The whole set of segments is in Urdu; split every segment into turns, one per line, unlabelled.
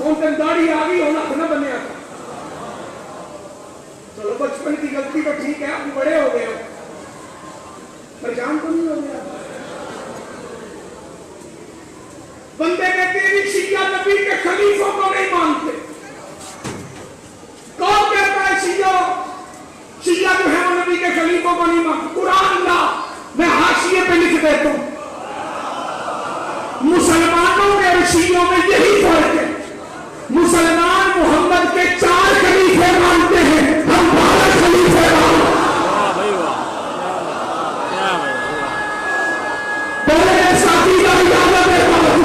ہوں تین داڑھی آ گئی ہوں ہاتھ نہ بنیا تھا. چلو بچپن کی غلطی تو ٹھیک ہے، آپ بڑے ہو گئے ہو، پریشان تو نہیں ہو گیا. بندے کہتے ہیں شیعہ نبی کے خلیفوں کو نہیں مانتے. کون کہتا ہے شیعہ جو ہے وہ نبی کے خلیفوں کو نہیں مانتے؟ قرآن لا، میں حاشیے پہ لکھ دیتا ہوں. مسلمانوں میں اور شیعوں میں یہی فرق ہے. مسلمان محمد کے 4 خلیفے مانتے ہیں، ہم 12 خلیفے مانتے ہیں. بولے ساتھی کا اجازت دیتا ہوں.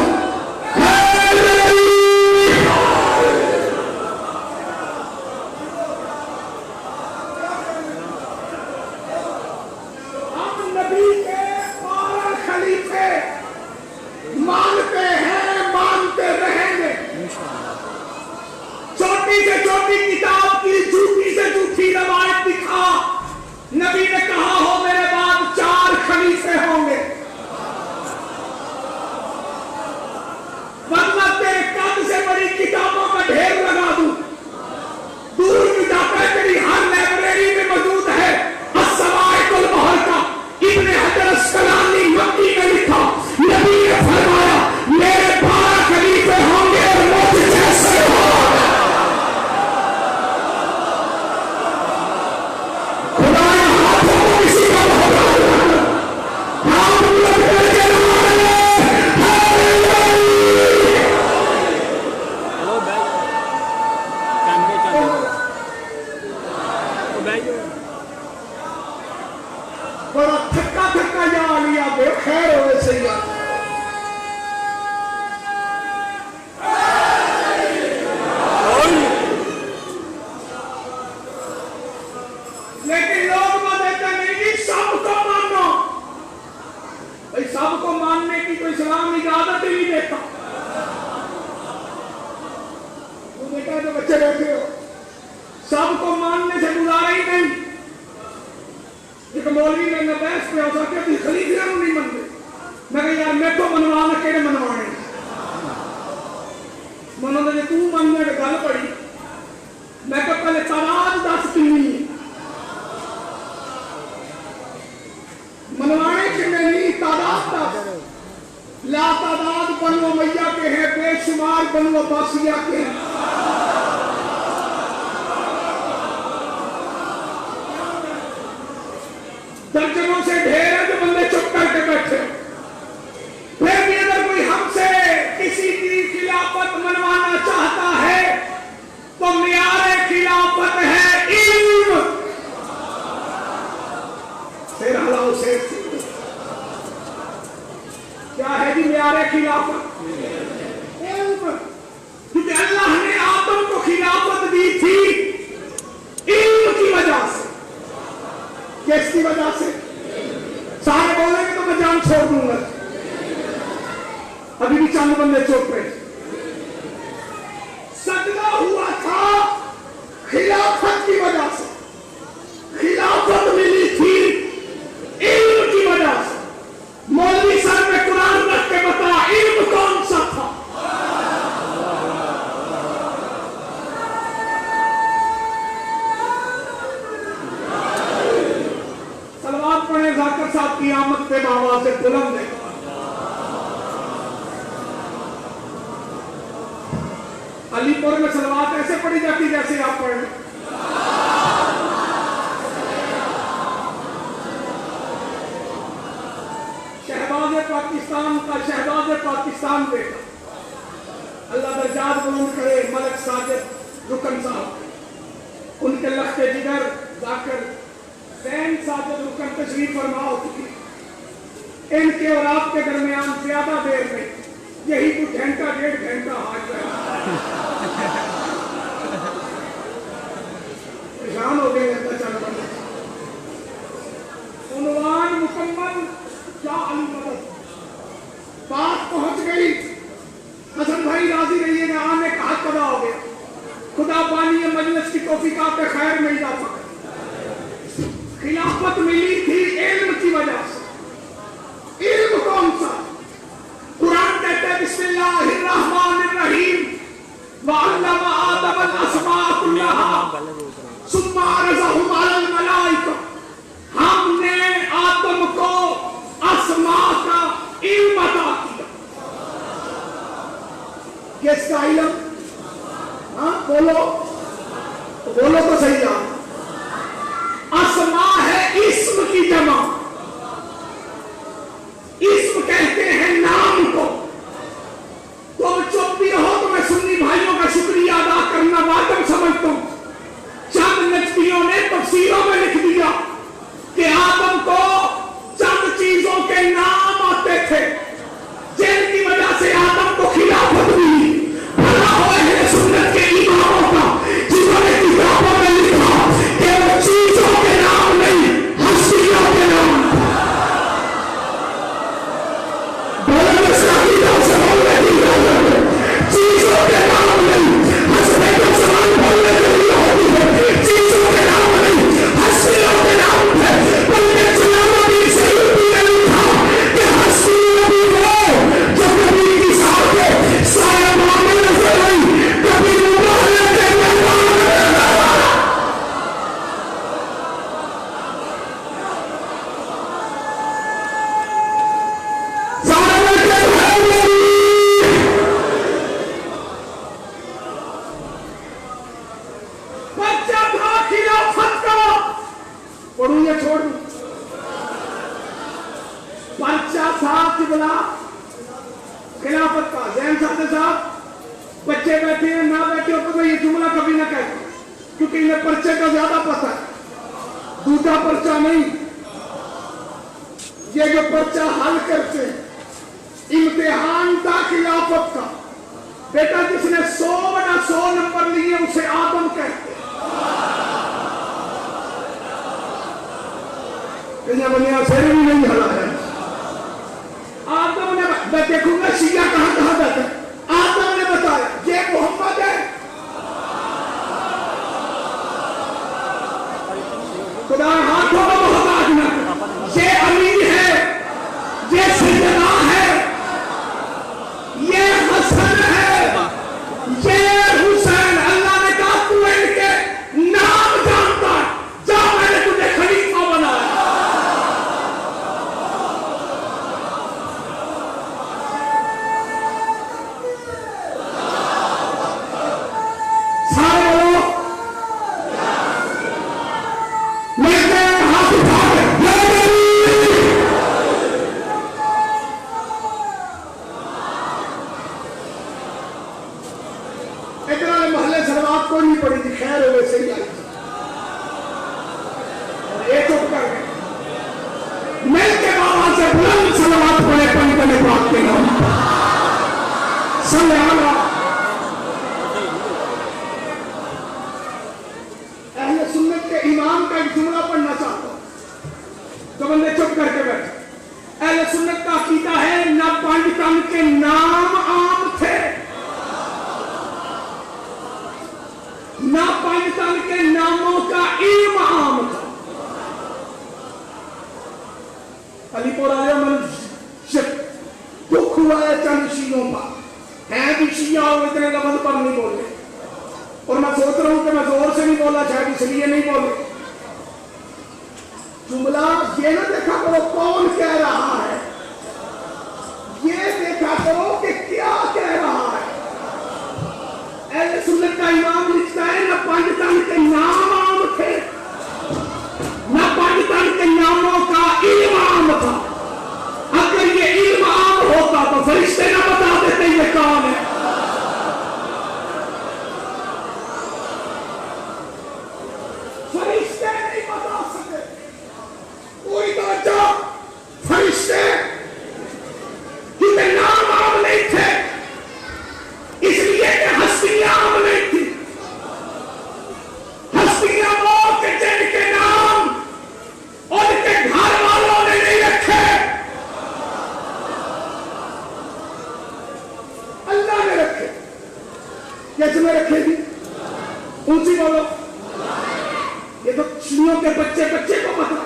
ہم نبی کے 12 خلیفے مانتے ہیں، مانتے رہیں گے. چھوٹی سے چھوٹی کتاب کی جھوٹی سے جھوٹی روایت دکھا، نبی نے کہا ہو میرے بعد 4 خلیفے ہوں گے، ورنہ تیرے قد سے بڑی کتابوں کا ڈھیر لگا دوں. دور کی جاتا ہے تیری ہر لائبریری میں موجود ہے. السوائق المحرقہ ابن حجر اسقلانی مکی نے لکھا، نبی نے فرمایا میرے 12 خلیفے ہوں گے اور مجھ جیسے ہوں. بڑا تھکا تھکا جا لیا بے خیر ہوئے سیاح. لیکن لوگ وہ دیتے نہیں سب کو مانو. بھائی سب کو ماننے کی تو اسلام اجازت ہی نہیں دیتا. تو بیٹا جو بچے بیٹھے ہو سب کو ماننے سے گزارا ہی نہیں. ایک مولوی میں بحث پہ ہو سکتے تھی خلیفے نہیں منتے. میں کہ یار میں تو منوانا کہڑے منوانے منو نے تو مننے کے گل پڑی. میں کہ پہلے تعداد 10 کنی ہے منوانے کے میں نہیں. تعداد 10 لا تعداد بنو امیہ کے ہیں، بے شمار بنو عباسیہ کے ہیں. درجنوں سے ڈھیر ہے جو بندے چپ کر کے بیٹھے. پھر بھی اگر کوئی ہم سے کسی کی خلافت منوانا چاہتا ہے تو معیار خلافت ہے علم. پھر ہلاؤ سے کیا ہے جی معیار خلافت؟ علم. کیونکہ اللہ نے آدم کو خلافت دی تھی علم کی وجہ سے. کس کی وجہ سے؟ سارے بولیں گے تو میں جان چھوڑ دوں گا. ابھی بھی چند بندے چوک پہ. سجدہ ہوا تھا خلافت کی وجہ سے. خلافت ملی تھی علم کی وجہ سے. مولوی سر میں قرآن رکھ کے بتا علم کون سا تھا؟ سلوات پڑھیں ذاکر صاحب کی آمد پہ بابا سے بلند ہے. علی پور میں سلوات ایسے پڑھی جاتی جیسے آپ پڑھ رہے. شہباز پاکستان کا شہباز پاکستان بیٹا اللہ درجات بلند کرے ملک ساجد رکن صاحب، ان کے لخت جگر ذاکر زین ساجد رکن تشریف فرما ہو چکی. ان کے اور آپ کے درمیان زیادہ دیر میں یہی کچھ گھنٹہ 1.5 گھنٹہ ہاتھ پریشان ہو گئے. چل بندے عنوان مکمل کیا علی مدد بات پہنچ گئی. حسن بھائی راضی رہیے گا، آنے کا حق ادا ہو گیا. خدا بانی مجلس کی توفیقات خیر میں اضافہ کرے. خلافت ملی تھی علم کی وجہ سے. علم کون سا؟ قرآن کہتا ہے بسم اللہ الرحمن الرحیم وعلم آدم الاسماء كلها ثم عرضهم على الملائکہ، ہم نے آدم کو اسماء کا علم عطا کیا. کس کا علم؟ ہاں بولو بولو تو صحیح ہے. اسماء ہے اسم کی جمع. اسم کہتے ہیں نام کو. تم چپ بھی ہو تو میں سنی بھائیوں کا شکریہ ادا کرنا واجب سمجھتا ہوں. چند نجدیوں نے تفسیروں میں لکھ دیا کہ آدم کو چند چیزوں کے نام آتے تھے جن کی وجہ سے آدم کو خلافت ملی. بھلا ہو اہل سنت کے اماموں کا جنہوں نے کتابوں میں لکھا کہ وہ چیزوں کے نام نہیں ہستیوں کے نام. چیزوں کے نام نہیں ہنسنے کا سوال بولنے کے لیے ہوتی ہے. چیزوں کے نام نہیں ہستیوں کے نام ہے. بلکہ چلانا بھی صحیح بھی نہیں تھا کہ ہستیوں بھی وہ جو کبھی کسان کے سایہ معامل نظر آئی کبھی مباہلے کے مہمان پڑھوں یا چھوڑ دوں؟ پرچہ تھا قبلہ خلافت کا. ذہن ساتھ صاحب بچے بیٹھے ہیں نہ بیٹھے ہو تو میں یہ جملہ کبھی نہ کہتا کیونکہ انہیں پرچے کا زیادہ پتہ ہے. دوسرا پرچہ نہیں. یہ جو پرچہ حل کرتے ہیں امتحان تھا خلافت کا. بیٹا جس نے 100/100 نمبر لیے اسے آدم کہتے ہیں. بنیا سر بھی نہیں ہلا ہے. آدم نے میں دیکھوں گا شیعہ کہاں کہاں جاتا ہے. آدم نے بتایا یہ محمد ہے. خدا ہاتھوں کا محتاج نہ. یہ علی ہے، یہ سیدنا ہے، یہ حسن ہے، یہ حسین. اللہ نے کہا تو ان کے نام جانتا ہے، جا میں نے تجھے خلیفہ بنایا. محلے سلوات کوئی نہیں پڑی تھی. خیر ہو ویسے ہی آئی یہ چپ کر گئے. مل کے بابا سے بلند سلوات پڑے پنجتن پاک کے نام صلی اللہ. اہل سنت کے امام کا ایک جملہ پڑھنا چاہتا ہوں جو بندے چپ کر کے بیٹھے. اہل سنت کا عقیدہ ہے نہ پنجتن کے نام عام تھے نہ پنجتن کے ناموں کا علم عام تھا. علی پور آیا من دکھ ہوا ہے چند شیعوں کا ہے بھی شیعہ اور اتنے لفظ پر نہیں بولے. اور میں سوچ رہا ہوں کہ میں زور سے نہیں بولا شاید اس لیے نہیں بولے. جملہ یہ نہ دیکھا کرو کون کہہ رہا ہے، یہ دیکھا کرو کہ کیا کہہ رہا ہے. اہل سنت کا امام لکھتا ہے نہ پنجتن کے نام عام تھے نہ پنجتن کے ناموں کا علم عام تھا. اگر یہ علم عام ہوتا تو فرشتے نہ بتا دیتے یہ کون ہے. فرشتے نہیں بتا سکے. کوئی توجہ. فرشتے کیونکہ نام عام نہیں تھے اس لیے کہ ہستیاں عام نہیں تھی. ہستیاں وہ کہ جن کے نام ان کے گھر والوں نے نہیں رکھے، اللہ نے رکھے. کیسے میں رکھے گی؟ اونچی بولو. یہ تو شیعوں کے بچے بچے کو پتا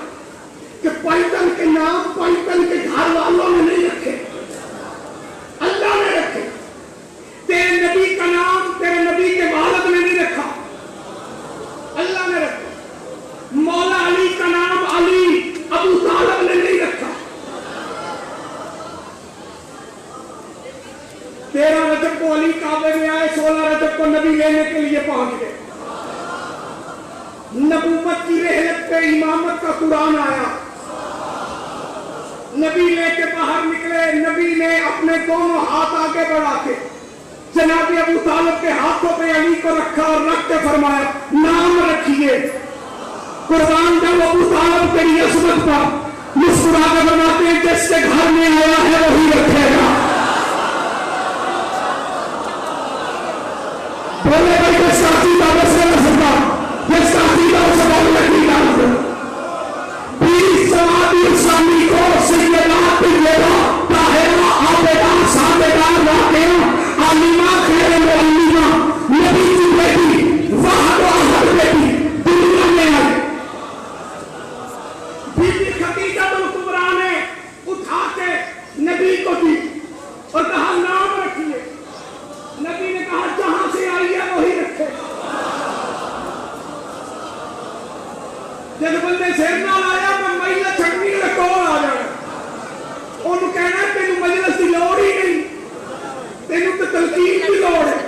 کہ پنجتن کے نام پنجتن کے گھر والوں نے نہیں رکھے، اللہ نے رکھے. تیرے نبی کا نام تیرے نبی 13 رجب کو علی کعبے میں آئے، 16 رجب کو نبی لینے کے لیے پہنچ گئے۔ نبوت کی رحلت پہ امامت کا قرآن آیا، نبی لے کے باہر نکلے، نبی نے اپنے دونوں ہاتھ آگے بڑھا کے جناب ابو طالب کے ہاتھوں پہ علی کو رکھا اور رکھ کے فرمایا نام رکھیے۔ قربان جب ابو طالب تیری عصمت پر مسکرا کے فرماتے ہیں جس کے گھر میں آیا ہے وہی رکھے گا۔ بولے بھائی جس کا عقیدہ بس کر سکتا، جس کا عقیدہ اسے بہت لگی جانتے 20 سوادی اسلامی کو سیدات لیوا طاہرہ عابدہ صابرہ راکعہ عالمہ خیر معلمہ نبی کی بیٹی واحد و احد بیٹی دنیا میں آئے۔ بی بی خدیجہ الکبریٰ نے اٹھا کے نبی کو دی اور کہا نام رکھیے۔ نبی نے کہا جہاں سے آئی ہے وہی رکھے۔ جب بندے سیر نال آیا میں مہیلا چھٹنی لے کول آ جانا، انہوں کہنا تینوں مجلس کی لوڑ ہی نہیں، تینوں تو تلقین کی لوڑ ہے۔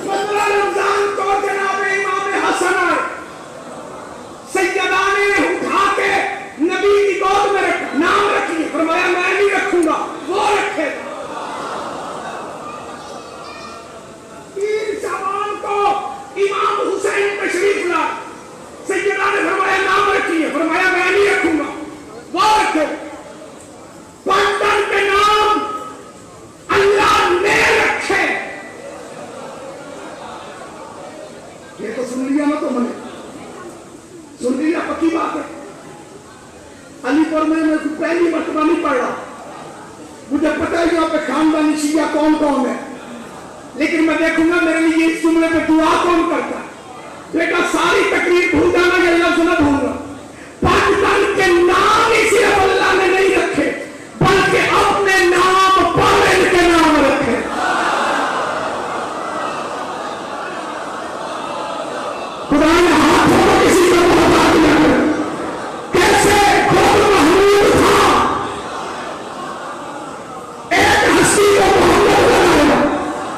15 رمضان کو جناب امام حسن آئے، سیدہ نے اٹھا کے نبی کی گود میں رکھا، نام رکھیے، فرمایا میں نہیں رکھوں گا، وہ رکھے۔ 3 شعبان کو امام حسین تشریف لائے، سیدہ نے فرمایا نام رکھیے، فرمایا میں نہیں رکھوں گا، وہ رکھے۔ 5 کے نام اللہ نے رکھے۔ یہ تو سن لیا نا تم نے، سن لیا، پکی بات ہے۔ علی پر میں پہلی مرتبہ نہیں پڑھ رہا، مجھے پتہ ہے یہاں پہ خاندانی شیعہ کون کون ہے، لیکن میں دیکھوں گا میرے لیے اس جملے پہ دعا کون کرتا ہے۔ بیٹا ساری تقریر بھول جانا، یہ لفظ نہ بھولنا۔ 5 کے نام ہی صرف اللہ نے نہیں رکھے بلکہ اپنے نام پر ان کے نام رکھے۔ خدا نے ہاتھوں کو کسی کو بتا دیا کیسے خود محمود تھا، ایک ہستی کو محمد بنایا،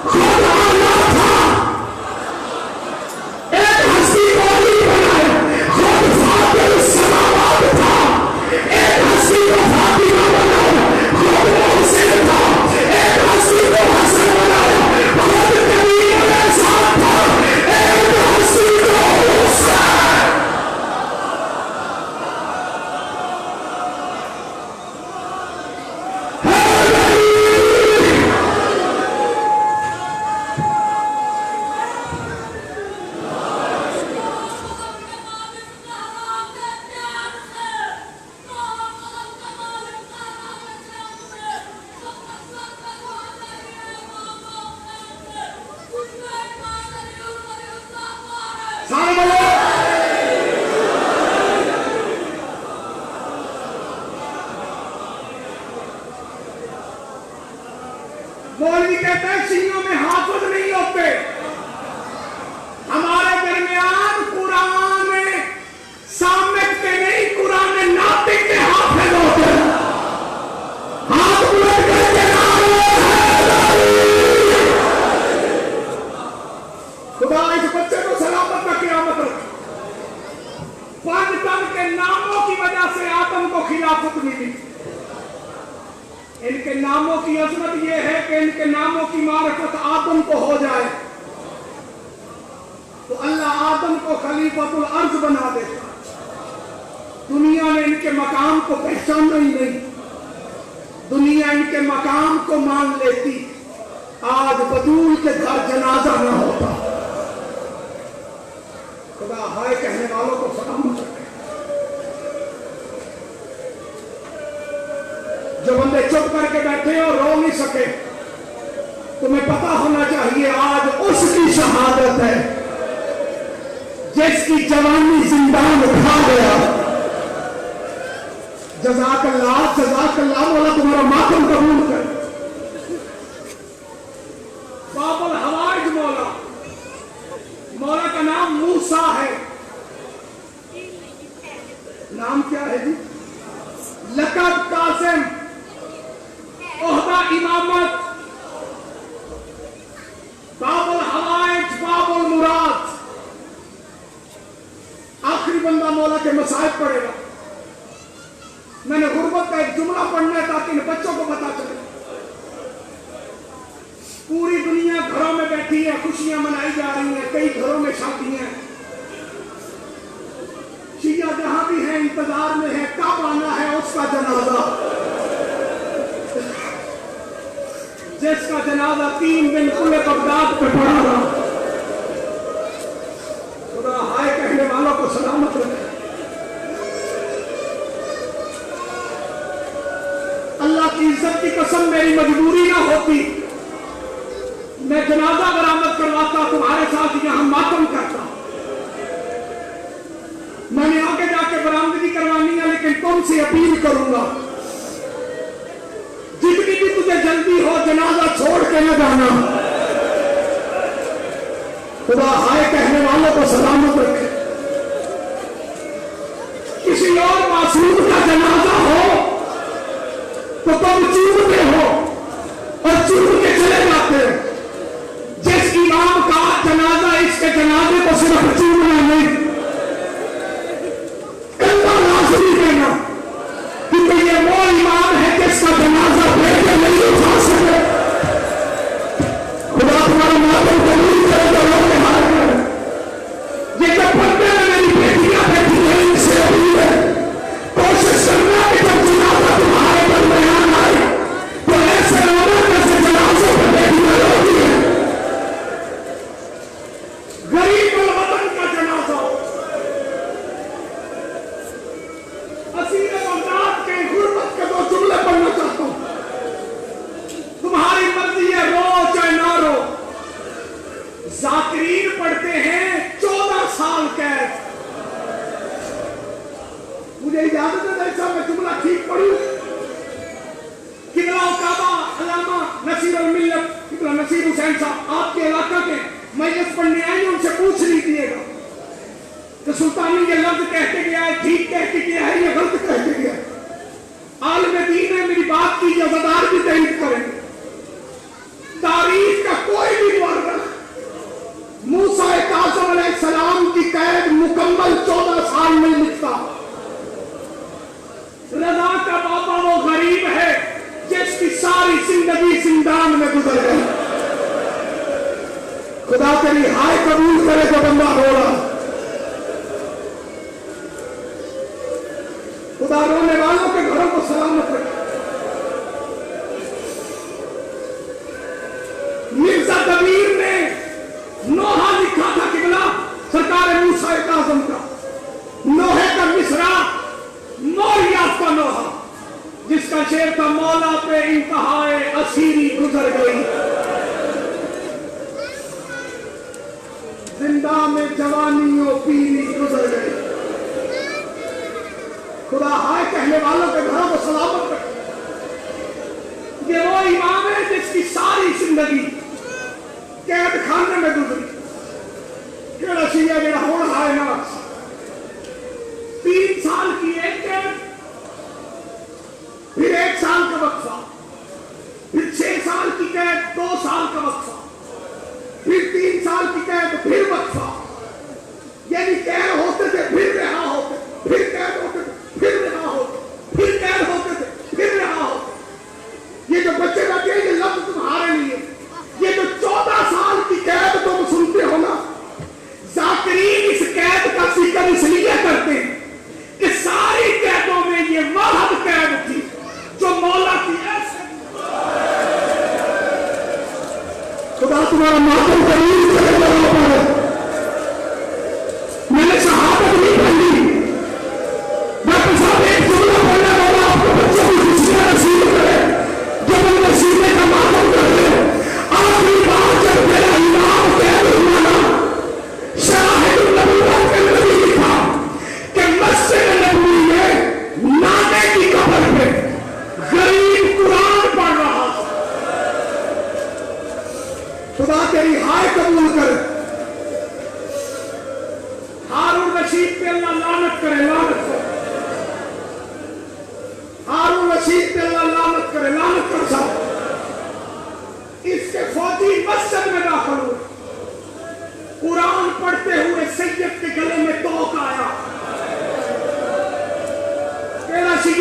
خود آلہ تھا، ایک ہستی کو علی بنایا، خود فاطر السماوات تھا، ایک ہستی کو فاطمہ بنایا، خود محسن تھا، ایک ہستی کو حسن بنایا، خود کریم علیہ السلام تھا، ایک ہستی کو حسین۔ مولوی کہتا ہے شیعوں میں حافظ نہیں ہوتے، ہمارے درمیان قرآن سامت کے نہیں، قرآن ناطق کے حافظ ہوتے ہیں۔ ہاتھ بلند کر کے نعرہ حیدری۔ خدا اس بچے کو سلامت کا قیامت رکھے۔ 5 کے ناموں کی وجہ سے آدم کو خلافت ملی۔ ان کے ناموں کی عظمت یہ ہے کہ ان کے ناموں کی معرفت آدم کو ہو جائے تو اللہ آدم کو خلیفۃ الارض بنا دیتا۔ دنیا نے ان کے مقام کو پہچانا ہی نہیں، دنیا ان کے مقام کو مان لیتی، آج بدول کے گھر جنازہ نہ ہوتا۔ خدا ہائے کہنے والوں کو سلامت رکھے۔ جو بندے چپ کر کے بیٹھے اور رو نہیں سکے، تمہیں پتا ہونا چاہیے آج اس کی شہادت ہے جس کی جوانی زندان کھا گیا۔ جزاک اللہ مولا تمہارا ماتم قبول کر۔ باب الحوائج مولا کا نام موسیٰ ہے، نام کیا ہے جی؟ لقب قاسم، عہدہ امامت، باب الحوائج باب المراد. آخری بندہ مولا کے مصائب پڑھے گا. میں نے غربت کا ایک جملہ پڑھنا ہے تاکہ ان بچوں کو پتا چلے. پوری دنیا گھروں میں بیٹھی ہے، خوشیاں منائی جا رہی ہیں، کئی گھروں میں شادیاں ہیں. شیعہ جہاں بھی ہیں انتظار میں ہے کب آنا ہے اس کا جنازہ، جس کا جنازہ 3 دن کل بغداد پہ پڑا رہا. خدا ہائے کہنے والوں کو سلامت رکھے. اللہ کی عزت کی قسم میری مجبوری نہ ہوتی میں جنازہ برآمد کرواتا، تمہارے ساتھ یہاں ماتم کرتا. میں نے آگے جا کے برآمدگی کروانی ہے، لیکن تم سے اپیل کروں گا جتنی بھی تجھے جلدی ہو جنازہ چھوڑ کے نہ جانا. خدا ہائے کہنے والوں کو سلامت رکھے. کسی اور معصوم کا جنازہ ہو تو تم چومتے ہو اور چوم کے چلے جاتے ہو. جس امام کا جنازہ اس کے جنازے کو صرف چومنا نہیں، کندھا لازمی دینا، کیونکہ یہ وہ امام ہے جس کا جنازہ بیٹے نہیں اٹھا سکے. خدا تمہارا ماتم قبول کرے تو لوگ کے حال کرے. یہ جب بندے میں میری بیٹیاں بیٹھی ہیں ان سے اپیل ہے، کوشش کرنا کہ جب جنازہ تمہارے درمیان آئے تو ایسے رونا جیسے جنازوں پہ بیٹیاں روتی ہیں. غریب الوطن کا جنازہ، اسیر بغداد کے غربت کے 2 جملے پڑھنا چاہتا ہوں. تمہاری مرضی ہے رو چاہے نہ رو. ذاکرین پڑھتے ہیں 14 سال قید. مجھے اجازت ہے ایسا میں جملہ ٹھیک پڑھوں؟ قبلہ کعبہ علامہ نصیر الملت قبلہ نصیر حسین صاحب آپ کے علاقہ کے مجلس پڑھنے آئے، ان سے پوچھ لیجیے گا کہ سلطانی یہ لفظ کہتے گیا ہے ٹھیک کہتے گیا ہے یا غلط کہتے گیا ہے. عالم دین نے میری بات کی عزادار بھی تحریر کریں. تاریخ کا کوئی بھی مورخ موسیٰ کاظم علیہ السلام کی قید مکمل 14 سال میں لکھتا. رضا کا بابا وہ غریب ہے جس کی ساری زندگی زندان میں گزر گئی. خدا تیری ہائے قبول کرے تو بندہ رو رہا. خدا رونے والوں کے گھروں کو سلامت رکھے. مرزا کبیر نے نوحہ لکھا تھا قبلہ سرکار موسیٰ کاظم کا. نوحے کا مصرع مور یافتہ نوحہ جس کا شعر تھا مولا پہ انتہائے اسیری گزر گئی، زندہ میں جوانی و پیری گزر گئی. خدا ہائے کہنے والوں کے گھروں کو سلامت رکھے. یہ وہ امام ہے جس کی ساری زندگی قید خانے میں گزری. کیڑا شیعہ جڑا ہو رہا ہے نا 3 سال کی ایک قید، پھر 1 سال کا وقفہ، پھر 6 سال کی قید، 2 سال کا وقفہ، پھر 3 سال کی قید، پھر وقفہ. یعنی قید ہوتے تھے پھر رہا ہوتے، پھر قید ہوتے تھے پھر رہا ہوتے، پھر قید ہوتے تھے پھر رہا ہوتے. یہ جو بچے بیٹھے ہیں یہ لفظ تمہارے لیے. یہ جو 14 سال کی قید تم سنتے ہو نا، ذاکرین اس قید کا ذکر اس لیے کرتے ہیں کہ ساری قیدوں میں یہ واحد قید تھی جو مولا کی ایسے. خدا تمہارا ماتم قبول کرے تو میں نے شہادت نہیں پڑھی. ڈاکٹر صاحب ایک جملہ پڑھنے والا آپ کو بچوں کی خوشیاں نصیب کرے جب ان نصیبے کا ماتم کر لے. آخری بار جب میرا امام قید ہوا نا، شاہد النبوت کے نبی لکھا کہ مسجد نبوی میں نانے کی قبر پہ غریب قرآن پڑھ رہا تھا. خدا تیری ہائے قبول کرے. ہارون رشید پہ اللہ لعنت کرے، لعنت کرے.